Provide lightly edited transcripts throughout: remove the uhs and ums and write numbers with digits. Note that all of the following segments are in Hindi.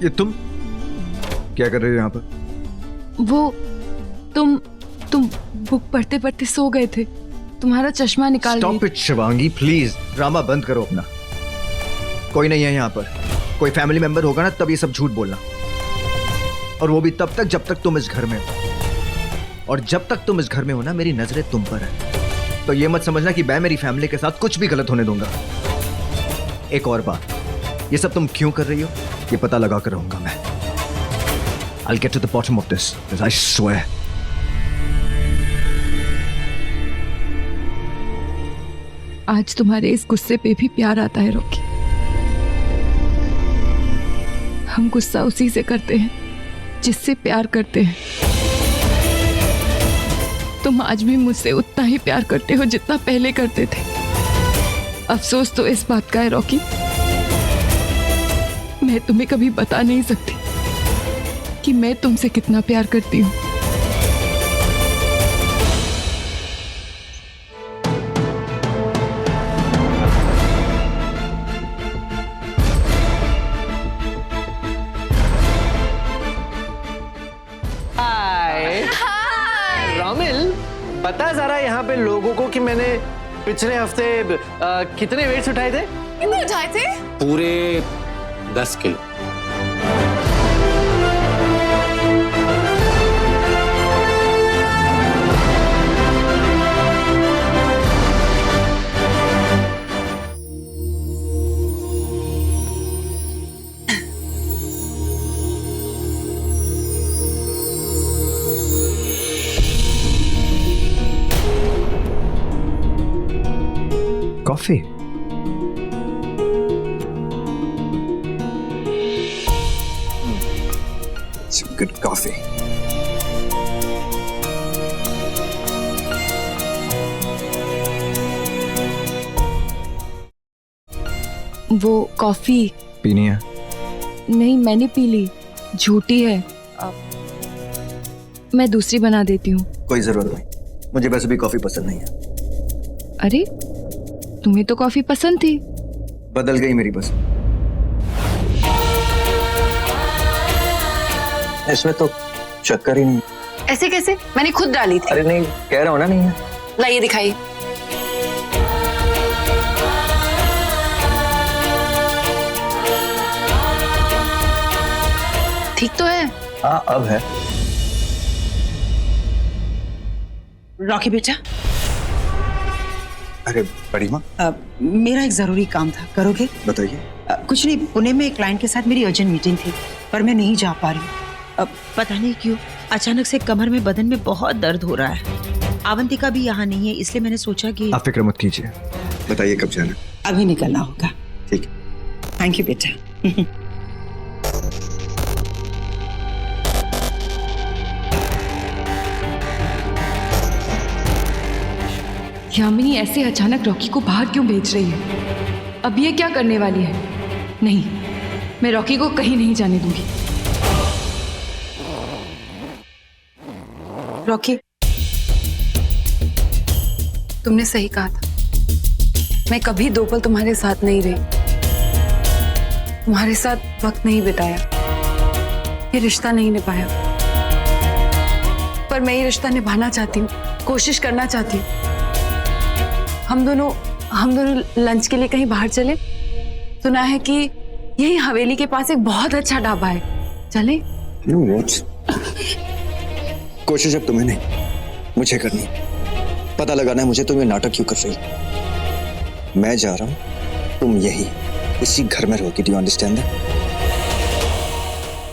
ये तुम क्या कर रहे हो यहाँ पर? वो तुम बुक पढ़ते पढ़ते सो गए थे, तुम्हारा चश्मा निकाल ली। Stop it, Shivangi, please drama बंद करो अपना। कोई नहीं है यहाँ पर, कोई फैमिली मेंबर होगा ना तब ये सब झूठ बोलना, और वो भी तब तक जब तक तुम इस घर में हो। और जब तक तुम इस घर में हो ना, मेरी नजरें तुम पर है। तो ये मत समझना कि मैं मेरी फैमिली के साथ कुछ भी गलत होने दूंगा। एक और बात, ये सब तुम क्यों कर रही हो ये पता लगा कर रहूंगा मैं। I'll get to the bottom of this, I swear. आज तुम्हारे इस गुस्से पे भी प्यार आता है रॉकी। हम गुस्सा उसी से करते हैं जिससे प्यार करते हैं। तुम आज भी मुझसे उतना ही प्यार करते हो जितना पहले करते थे। अफसोस तो इस बात का है रॉकी, मैं तुम्हें कभी बता नहीं सकती कि मैं तुमसे कितना प्यार करती हूँ। बता जरा यहाँ पे लोगों को कि मैंने पिछले हफ्ते कितने वेट्स उठाए थे? कितने उठाए थे? पूरे 10 kilo. Coffee? Some good coffee. वो कॉफी पीनी है? नहीं, मैंने पी ली, झूठी है। मैं दूसरी बना देती हूँ। कोई जरूरत नहीं, मुझे वैसे भी कॉफी पसंद नहीं है। अरे तुम्हें तो कॉफी पसंद थी। बदल गई मेरी पसंद। इसमें तो शक्कर ही नहीं। ऐसे कैसे? मैंने खुद डाली थी। अरे नहीं, कह रहा हूं ना, नहीं है। लाइए दिखाइए। ठीक तो है? हाँ अब है। रॉकी बेटा। अरे बड़ी माँ, मेरा एक जरूरी काम था, करोगे? बताइए। कुछ नहीं, पुणे में एक क्लाइंट के साथ मेरी अर्जेंट मीटिंग थी, पर मैं नहीं जा पा रही हूँ। पता नहीं क्यों अचानक से कमर में, बदन में बहुत दर्द हो रहा है। अवंतिका भी यहाँ नहीं है, इसलिए मैंने सोचा कि आप फिक्र मत कीजिए। बताइए कब जाना? अभी निकलना होगा। ठीक। थैंक यू बेटा। यामिनी ऐसे अचानक रॉकी को बाहर क्यों भेज रही है? अब ये क्या करने वाली है? नहीं, मैं रॉकी को कहीं नहीं जाने दूंगी। रॉकी, तुमने सही कहा था। मैं कभी दो पल तुम्हारे साथ नहीं रही, तुम्हारे साथ वक्त नहीं बिताया, ये रिश्ता नहीं निभाया। पर मैं ये रिश्ता निभाना चाहती हूँ, कोशिश करना चाहती हूँ। हम दोनों लंच के लिए कहीं बाहर चले? सुना है कि यही हवेली के पास एक बहुत अच्छा ढाबा है, चले? कोशिश अब तुम्हें नहीं, मुझे करनी। पता लगाना है मुझे तुम ये नाटक क्यों कर रही। मैं जा रहा हूं, तुम यही इसी घर में रहोगी। Do you understand that?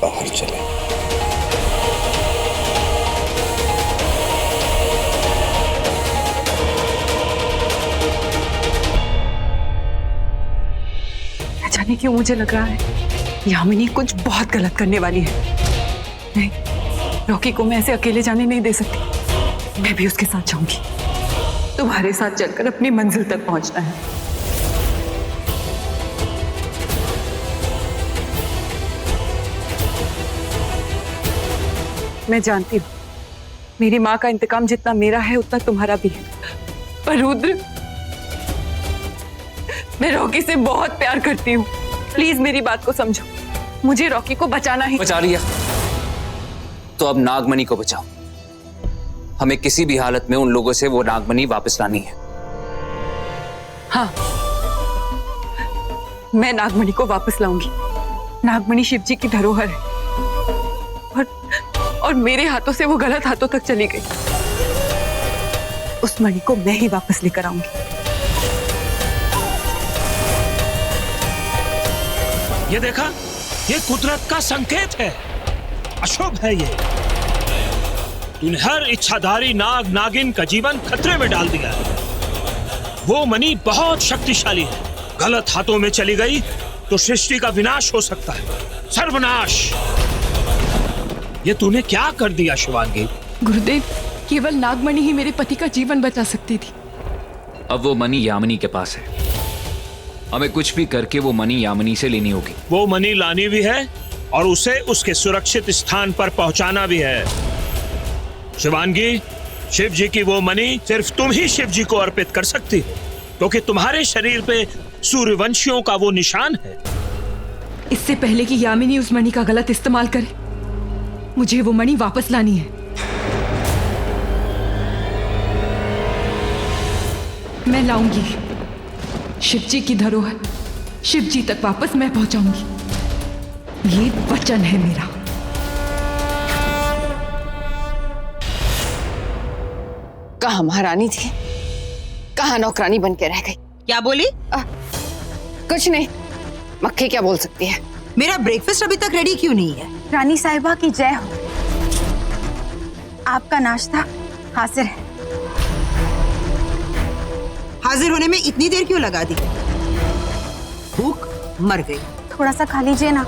बाहर चले। जाने क्यों मुझे लग रहा है यामिनी कुछ बहुत गलत करने वाली है। नहीं, रॉकी को मैं ऐसे अकेले जाने नहीं दे सकती। मैं भी उसके साथ जाऊंगी। तुम्हारे साथ चलकर अपनी मंजिल तक पहुंचना है। मैं जानती हूँ मेरी माँ का इंतकाम जितना मेरा है उतना तुम्हारा भी है, पर रुद्र, मैं रॉकी से बहुत प्यार करती हूँ। प्लीज मेरी बात को समझो। मुझे रॉकी को बचाना ही। बचा लिया तो अब नागमणि को बचाओ। हमें किसी भी हालत में उन लोगों से वो नागमणि वापस लानी है। हाँ, मैं नागमणि को वापस लाऊंगी। नागमणि शिव जी की धरोहर है और मेरे हाथों से वो गलत हाथों तक चली गई। उस मणि को मैं ही वापस लेकर आऊंगी। ये देखा, ये कुदरत का संकेत है, अशुभ है ये। तूने हर इच्छाधारी नाग नागिन का जीवन खतरे में डाल दिया है। वो मणि बहुत शक्तिशाली है, गलत हाथों में चली गई तो सृष्टि का विनाश हो सकता है, सर्वनाश। ये तूने क्या कर दिया शिवांगी? गुरुदेव, केवल नागमणि ही मेरे पति का जीवन बचा सकती थी। अब वो मणि यामिनी के पास है। हमें कुछ भी करके वो मणि यामिनी से लेनी होगी। वो मणि लानी भी है और उसे उसके सुरक्षित स्थान पर पहुंचाना भी है। शिवांगी, शिव जी की वो मणि सिर्फ तुम ही शिव जी को अर्पित कर सकती, क्योंकि तुम्हारे शरीर पे सूर्यवंशियों का वो निशान है। इससे पहले कि यामिनी उस मणि का गलत इस्तेमाल करे, मुझे वो मणि वापस लानी है। मैं लाऊंगी। शिव जी की धरोहर शिव जी तक वापस मैं पहुंचाऊंगी। ये वचन है मेरा। कहाँ महारानी थी, कहाँ नौकरानी बन के रह गई। क्या बोली? कुछ नहीं, मक्खी क्या बोल सकती है। मेरा ब्रेकफास्ट अभी तक रेडी क्यों नहीं है? रानी साहिबा की जय हो। आपका नाश्ता हाजिर है। हाजिर होने में इतनी देर क्यों लगा दी? भूख मर गई। थोड़ा सा खा लीजिए ना।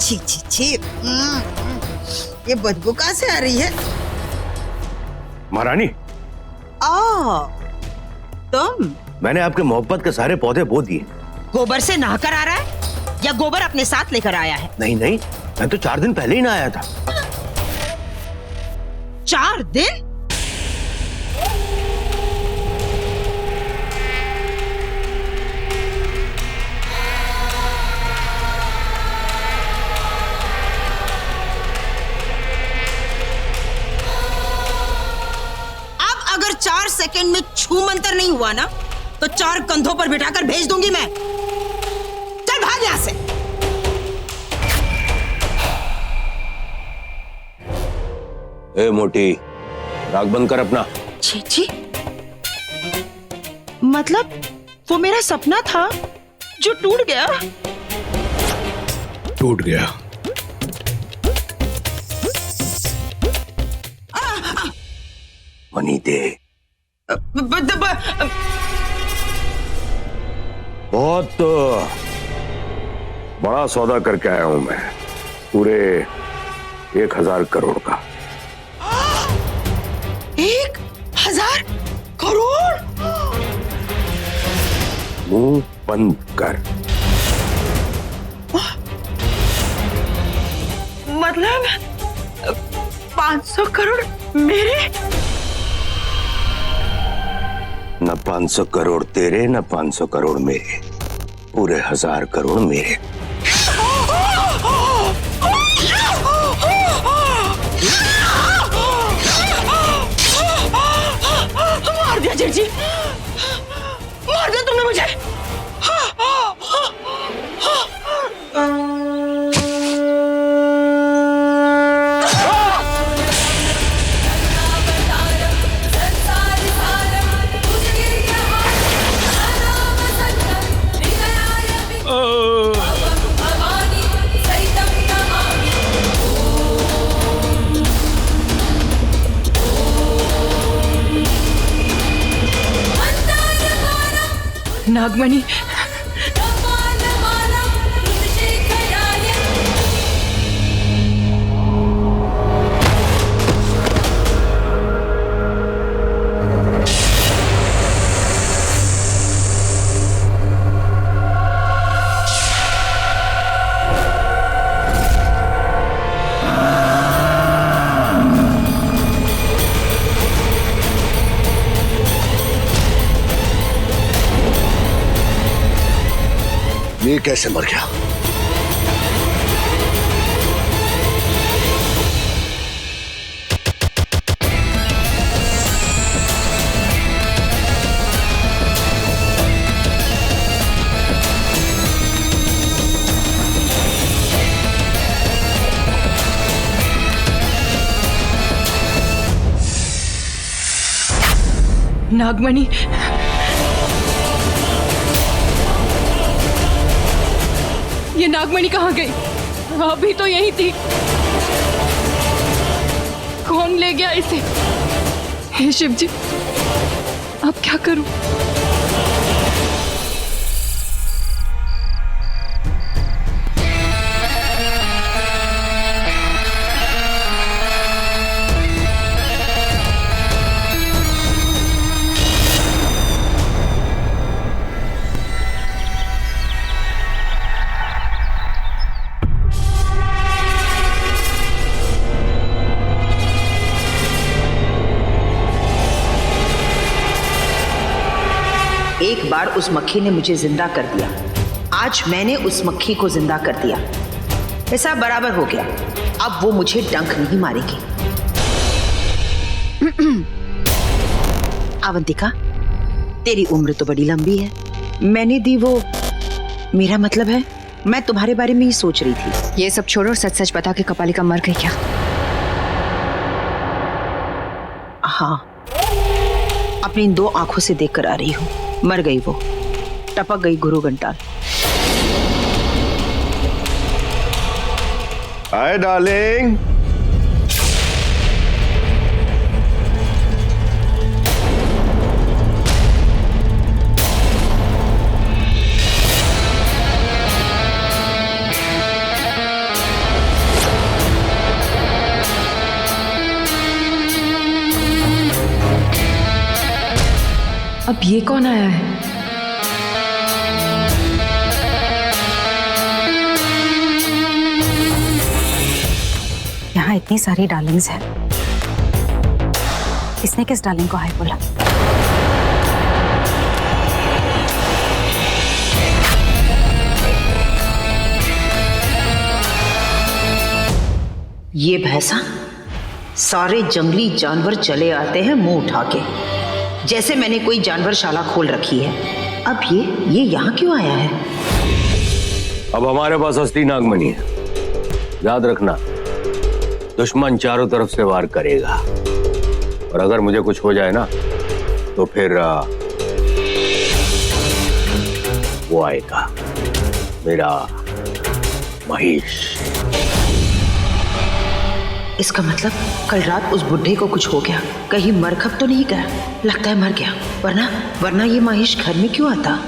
छी छी छी, ये बदबू कहाँ से आ रही है? महारानी, तुम? मैंने आपके मोहब्बत के सारे पौधे बो दिए। गोबर से नहाकर आ रहा है या गोबर अपने साथ लेकर आया है? नहीं नहीं, मैं तो 4 दिन पहले ही नहाया था। 4 दिन? अब अगर 4 सेकंड में छू मंतर नहीं हुआ ना, तो 4 कंधों पर बिठाकर भेज दूंगी मैं। चल भाग यहां से। ए मोटी, राग बंद कर अपना। छी छी, मतलब वो मेरा सपना था जो टूट गया। टूट गया। मनी दे। बहुत बड़ा सौदा करके आया हूं मैं, पूरे 1000 करोड़ का। 1000 करोड़? मुंह बंद कर। मतलब 500 करोड़ मेरे? न 500 करोड़ तेरे, न 500 करोड़ मेरे, पूरे 1000 करोड़ मेरे। मार दिया जेठ जी, मार दिया तुमने मुझे। नागमणि, ये कैसे मर गया? नागमणि, ये नागमणि कहाँ गई? अभी तो यही थी। कौन ले गया इसे? हे शिव जी, अब क्या करूं? एक बार उस मक्खी ने मुझे जिंदा कर दिया, आज मैंने उस मक्खी को जिंदा कर दिया। ऐसा बराबर हो गया, अब वो मुझे डंक नहीं मारेगी। अवंतिका, तेरी उम्र तो बड़ी लंबी है, मैंने दी वो, मेरा मतलब है मैं तुम्हारे बारे में ही सोच रही थी। ये सब छोड़ो और सच सच बता के कपालिका मर गई क्या? हाँ, अपनी इन 2 आंखों से देखकर आ रही हूँ, मर गई वो, टपक गई गुरु घंटाल। Hi darling. अब ये कौन आया है? यहाँ इतनी सारी डार्लिंग्स हैं, इसने किस डार्लिंग को हाय बोला? ये भैंसा, सारे जंगली जानवर चले आते हैं मुंह उठा के, जैसे मैंने कोई जानवरशाला खोल रखी है। अब ये यहाँ क्यों आया है? अब हमारे पास असली नागमणि है, याद रखना, दुश्मन चारों तरफ से वार करेगा, और अगर मुझे कुछ हो जाए ना तो फिर वो आएगा, मेरा महेश। इसका मतलब कल रात उस बुढ़े को कुछ हो गया, कहीं मरखप तो नहीं गया? लगता है मर गया, वरना ये महेश घर में क्यों आता?